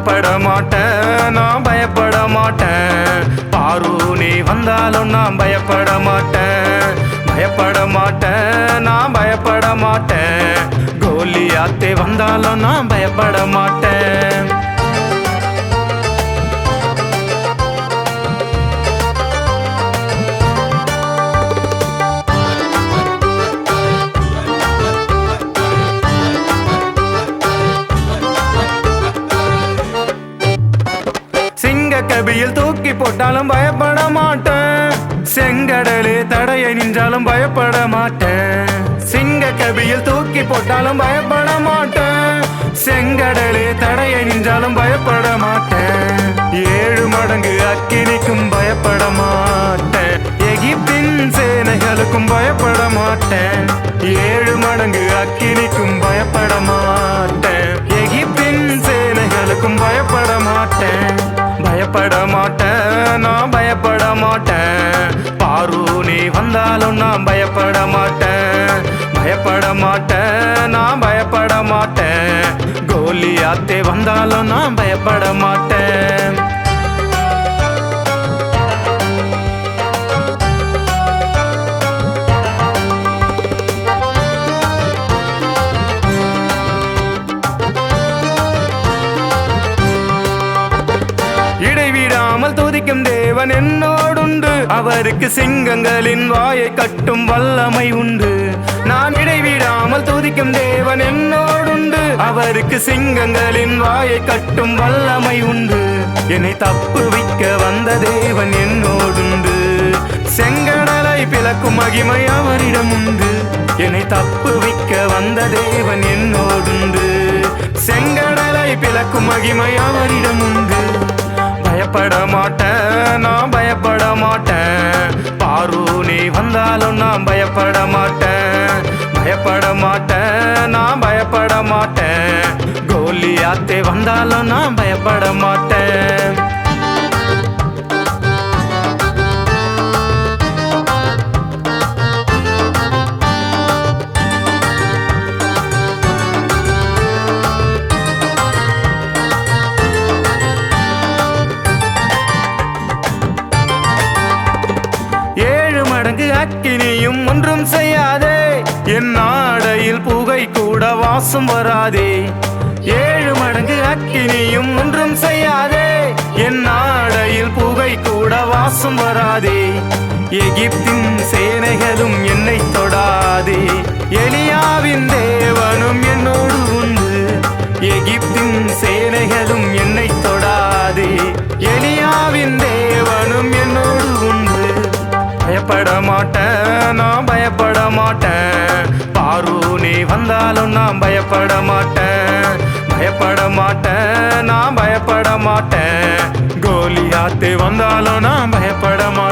பயப்பட மாட்டேன், நான் பயப்பட மாட்டேன். பாரு நீ வந்தாலும் நான் பயப்பட மாட்டேன், பயப்பட மாட்டேன், நான் பயப்பட மாட்டேன். கோலியாத்தே வந்தாலும் நான் பயப்பட மாட்டேன். கபியில் தூக்கி போட்டாலும் பயப்பட மாட்டேன், செங்கடலே தடைய நின்றாலும் பயப்பட மாட்டேன். சிங்க கபியில் தூக்கி போட்டாலும் பயப்பட மாட்டேன், செங்கடலே தடைய நின்றாலும் பயப்பட மாட்டேன். 7 மடங்கு அக்கினிக்கும் பயப்பட மாட்டேன், எகிப்தின் சேனைகளுக்கும் பயப்பட மாட்டேன். 7 மடங்கு அக்கினிக்கும் பயப்பட மாட்டேன், எகிப்தின் சேனைகளுக்கும் பயப்பட மாட்டேன். பயப்பட மாட்டேன், நான் பயப்பட மாட்டேன். பாரு நீ வந்தாலும் நான் பயப்பட மாட்டேன், பயப்பட மாட்டேன், நான் பயப்பட மாட்டேன். கோலியாத்தே வந்தாலும் நான் பயப்பட மாட்டேன். இடைவிடாமல் துதிக்கும் தேவன் என்னோடுண்டு, அவருக்கு சிங்கங்களின் வாயை கட்டும் வல்லமை உண்டு. நான் இடைவிடாமல் துதிக்கும் தேவன் என்னோடுண்டு, அவருக்கு சிங்கங்களின் வாயை கட்டும் வல்லமை உண்டு. என்னை தப்புவிக்க வந்த தேவன் என்னோடுண்டு, செங்கடலை பிளக்கும் மகிமை அவரிடம் உண்டு. என்னை தப்புவிக்க வந்த தேவன் என்னோடுண்டு, செங்கடலை பிளக்கும் மகிமை அவரிடம் உண்டு. பயப்பட மாட்டேன், நான் பயப்பட மாட்டேன். பாரு நீ வந்தாலும் நான் பயப்பட மாட்டேன், பயப்பட மாட்டேன், நான் பயப்பட மாட்டேன். கோலியாத்தே வந்தாலும் நான் பயப்பட மாட்டேன். அக்கினியும் ஒன்றும் செய்யாதே, என் ஆடையில் புகை கூட வாசம் வராதே. 7 மடங்கு அக்கினியும் ஒன்றும் செய்யாதே, என் ஆடையில் புகை கூட வாசம் வராதே. எகிப்தின் சேனைகளும் என்னை தொடாதே, எலியாவின் தேவனும் என்னோடு உண்டு. எகிப்தின் சேனைகளும் என்னை தொடாதே, எலியாவின் தேவனும் என்னோடு உண்டு. பயப்பட மாட்டேன், நான் பயப்பட மாட்டேன். பாரு நீ வந்தாலும் நான் பயப்பட மாட்டேன், பயப்பட மாட்டேன், நான் பயப்பட மாட்டேன். கோலியாத்தே வந்தாலும் நான் பயப்பட மாட்டேன்.